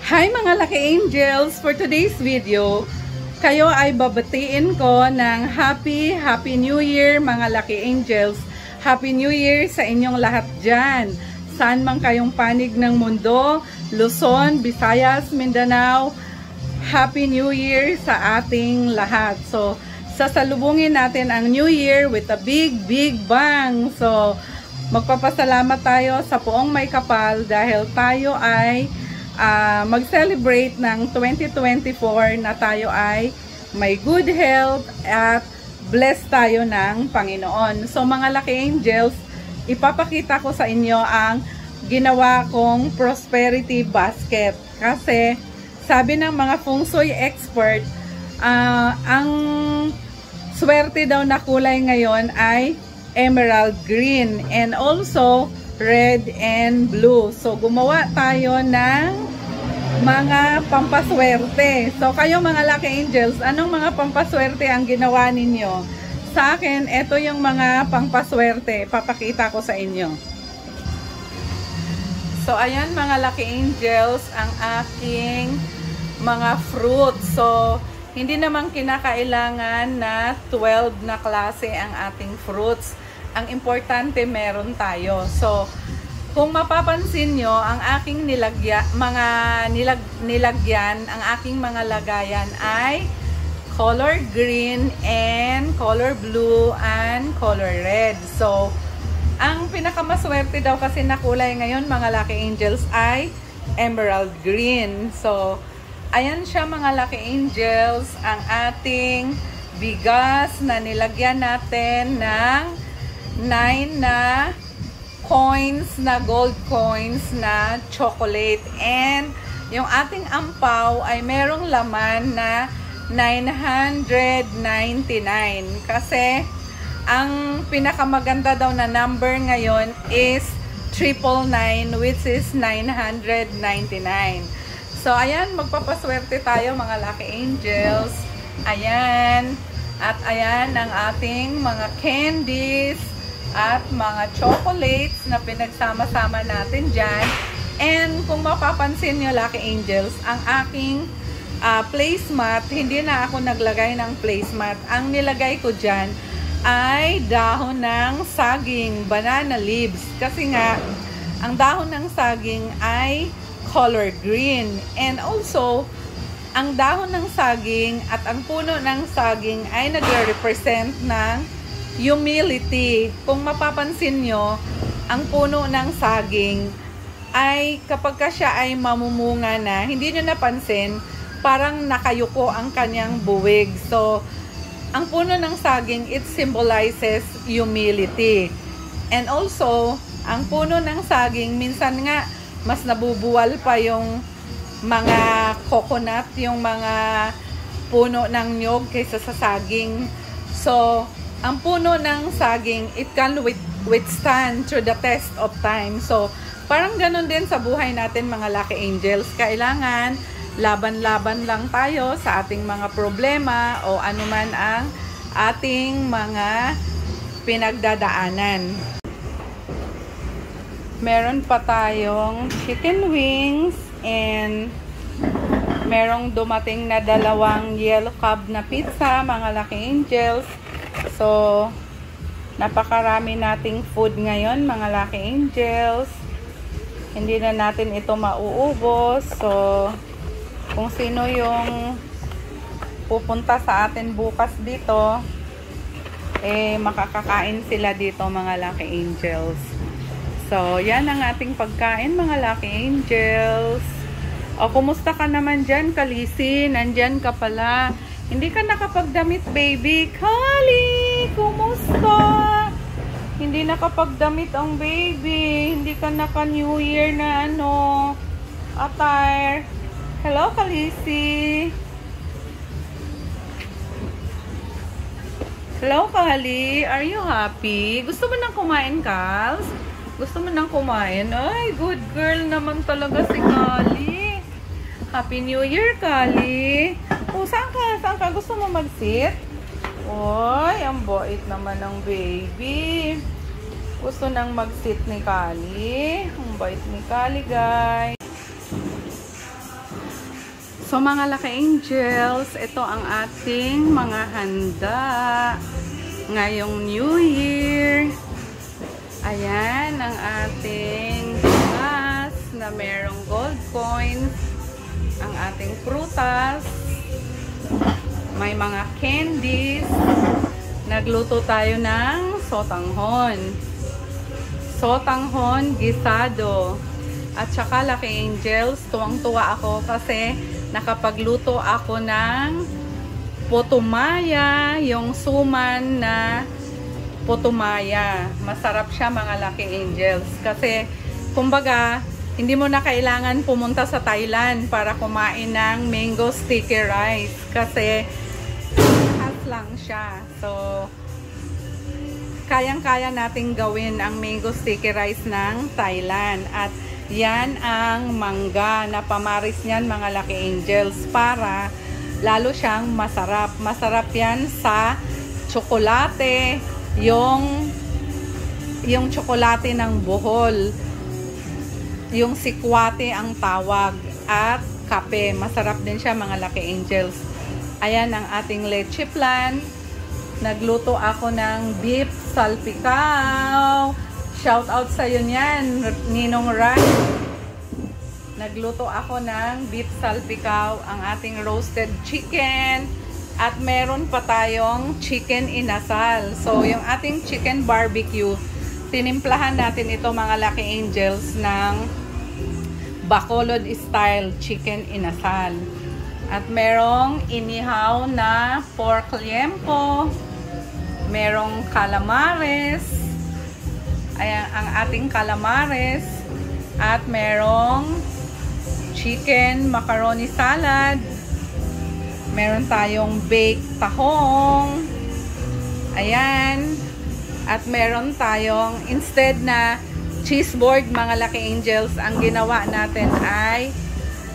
Hi mga Lucky Angels! For today's video, kayo ay babatiin ko ng Happy New Year mga Lucky Angels. Happy New Year sa inyong lahat dyan. Saan man kayong panig ng mundo, Luzon, Visayas, Mindanao, Happy New Year sa ating lahat. So, sasalubungin natin ang New Year with a big bang. So, magpapasalamat tayo sa Poong May Kapal dahil tayo ay mag-celebrate ng 2024 na tayo ay may good health at blessed tayo ng Panginoon. So mga Lucky Angels, ipapakita ko sa inyo ang ginawa kong prosperity basket. Kasi sabi ng mga feng shui expert, ang swerte daw na kulay ngayon ay emerald green and also red and blue. So gumawa tayo ng mga pampaswerte. So kayo mga Lucky Angels, anong mga pampaswerte ang ginawa ninyo? Sa akin, ito yung mga pampaswerte. Papakita ko sa inyo. So ayan mga Lucky Angels, ang aking mga fruits. So hindi naman kinakailangan na 12 na klase ang ating fruits. Ang importante meron tayo. So kung mapapansin nyo, ang aking nilagyan, ang aking mga lagayan ay color green and color blue and color red. So, ang pinakamaswerte daw kasi na kulay ngayon, mga Lucky Angels, ay emerald green. So, ayan siya mga Lucky Angels, ang ating bigas na nilagyan natin ng 9 na coins na gold coins na chocolate, and yung ating ampaw ay merong laman na 999 kasi ang pinakamaganda daw na number ngayon is 999, which is 999. So ayan, magpapaswerte tayo mga Lucky Angels. Ayan, at ayan ang ating mga candies at mga chocolates na pinagsama-sama natin dyan. And kung mapapansin nyo Lucky Angels, ang aking placemat, hindi na ako naglagay ng placemat. Ang nilagay ko dyan ay dahon ng saging, banana leaves. Kasi nga, ang dahon ng saging ay color green. And also, ang dahon ng saging at ang puno ng saging ay nagre-represent ng humility. Kung mapapansin nyo, ang puno ng saging ay kapag siya ay mamumunga na, hindi nyo napansin, parang nakayuko ang kanyang buwig. So, ang puno ng saging, it symbolizes humility. And also, ang puno ng saging, minsan nga, mas nabubuwal pa yung mga coconut, yung mga puno ng nyog kaysa sa saging. So, ang puno ng saging, it can withstand through the test of time. So, parang ganun din sa buhay natin mga Lucky Angels. Kailangan laban-laban lang tayo sa ating mga problema o anuman ang ating mga pinagdadaanan. Meron pa tayong chicken wings and merong dumating na 2 yellow cub na pizza mga Lucky Angels. So, napakarami nating food ngayon mga Lucky Angels. Hindi na natin ito mauubos. So, kung sino yung pupunta sa atin bukas dito, makakakain sila dito mga Lucky Angels. So, yan ang ating pagkain mga Lucky Angels. O, kumusta ka naman dyan, Kalisi? Nandyan ka pala. Hindi ka nakapagdamit, baby. Kali, kumusta? Hindi nakapagdamit ang baby. Hindi ka naka-New Year na attire. Hello, Kalisi. Hello, Kali. Are you happy? Gusto mo nang kumain, Kals? Gusto mo nang kumain? Ay, good girl naman talaga si Kali. Happy New Year, Kali. O, saan ka? Saan ka? Gusto mo mag-sit? Oy, ang bait naman ng baby. Gusto nang mag-sit ni Kali. Ang bait ni Kali, guys. So mga Lucky Angels, ito ang ating mga handa ngayong New Year. Ayan ang ating gas na merong gold coins, ang ating prutas, may mga candies. Nagluto tayo ng sotanghon. Sotanghon gisado. At saka Lucky Angels, tuwang-tuwa ako kasi nakapagluto ako ng putumaya, yung suman na putumaya. Masarap siya mga Lucky Angels. Kasi, kumbaga, hindi mo na kailangan pumunta sa Thailand para kumain ng mango sticky rice. Kasi, hot lang siya. So, kayang-kaya nating gawin ang mango sticky rice ng Thailand. At yan ang mangga na pamaris niyan mga Lucky Angels para lalo siyang masarap. Masarap yan sa tsokolate, yung tsokolate ng Bohol, yung sikwate ang tawag, at kape. Masarap din siya mga Lucky Angels. Ayan ang ating leche flan. Nagluto ako ng beef salpicao. Shout out sa iyo niyan, Ninong Rai. Nagluto ako ng beef salpicao, ang ating roasted chicken, at meron pa tayong chicken inasal. So, yung ating chicken barbecue, tinimplahan natin ito mga Lucky Angels ng Bacolod style chicken inasal. At merong inihaw na pork liempo, merong calamares. Ayan ang ating calamares, at merong chicken macaroni salad, meron tayong baked tahong, ayan, at meron tayong, instead na cheese board mga Lucky Angels, ang ginawa natin ay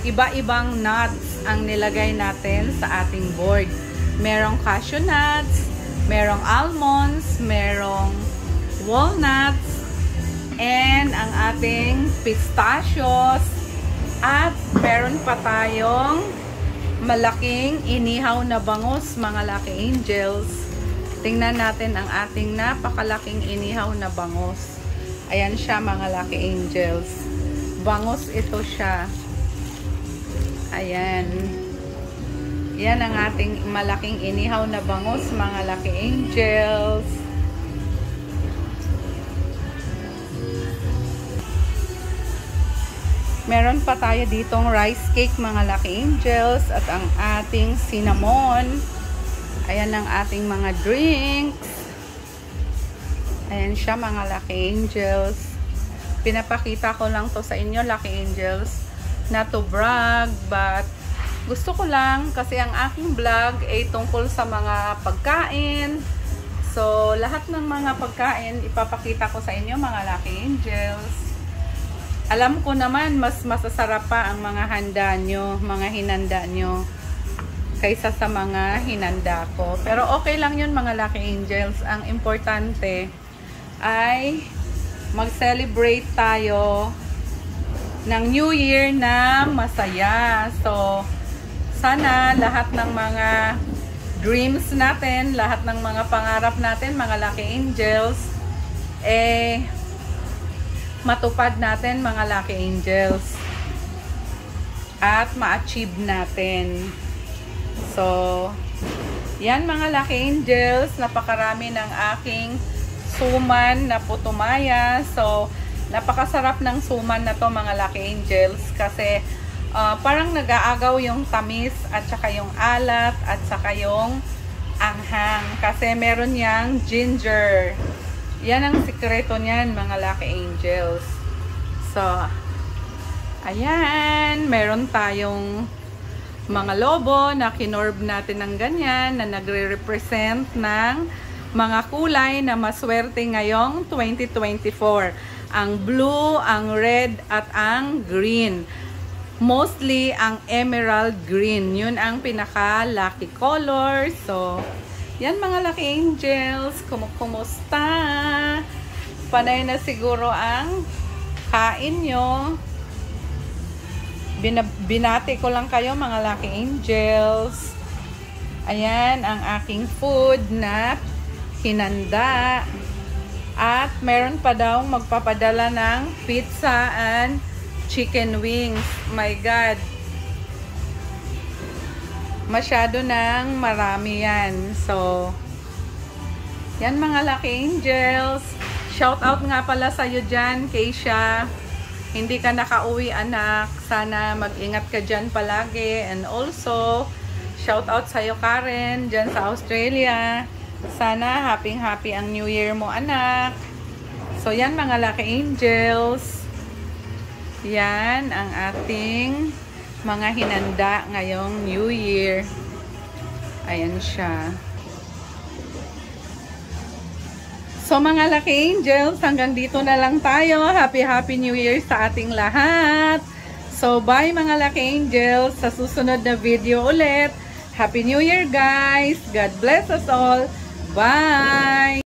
iba-ibang nuts ang nilagay natin sa ating board. Merong cashew nuts, merong almonds, merong walnuts, and ang ating pistachios, at meron pa tayong malaking inihaw na bangus mga Lucky Angels. Tingnan natin ang ating napakalaking inihaw na bangus. Ayan siya mga Lucky Angels. Bangus ito siya. Ayan. Yan ang ating malaking inihaw na bangus mga Lucky Angels. Meron pa tayo ditong rice cake mga Lucky Angels, at ang ating cinnamon. Ayan ang ating mga drinks. Ayan siya mga Lucky Angels. Pinapakita ko lang to sa inyo Lucky Angels, not to brag, but gusto ko lang kasi ang aking vlog ay tungkol sa mga pagkain. So lahat ng mga pagkain ipapakita ko sa inyo mga Lucky Angels. Alam ko naman, mas masasarap pa ang mga handa nyo, mga hinanda nyo, kaysa sa mga hinanda ko. Pero okay lang yun mga Lucky Angels. Ang importante ay mag-celebrate tayo ng New Year na masaya. So, sana lahat ng mga dreams natin, lahat ng mga pangarap natin, mga Lucky Angels, matupad natin mga Lucky Angels, at ma-achieve natin. So, yan mga Lucky Angels, napakarami ng aking suman na putumaya. So, napakasarap ng suman na to mga Lucky Angels kasi parang nag-aagaw yung tamis at saka yung alat at saka yung anghang kasi meron yang ginger. Yan ang sikreto niyan mga Lucky Angels. So, ayan, meron tayong mga lobo na kinorb natin ng ganyan na nagre-represent ng mga kulay na maswerte ngayong 2024. Ang blue, ang red, at ang green. Mostly ang emerald green. Yun ang pinaka-lucky color. So, yan mga Lucky Angels, kumusta? Panay na siguro ang kain nyo. Binati ko lang kayo mga Lucky Angels. Ayan ang aking food na hinanda. At meron pa daw magpapadala ng pizza and chicken wings. My God. Masyado nang marami yan. So, yan mga Lucky Angels. Shout out nga pala sa'yo dyan, Keisha. Hindi ka nakauwi anak, sana mag-ingat ka dyan palagi. And also, shout out sa'yo Karen, dyan sa Australia. Sana happy ang New Year mo anak. So yan mga Lucky Angels. Yan ang ating mga hinanda ngayong New Year. Ayan siya. So mga Lucky Angels, hanggang dito na lang tayo. Happy New Year sa ating lahat. So bye mga Lucky Angels. Sa susunod na video ulit. Happy New Year guys. God bless us all. Bye!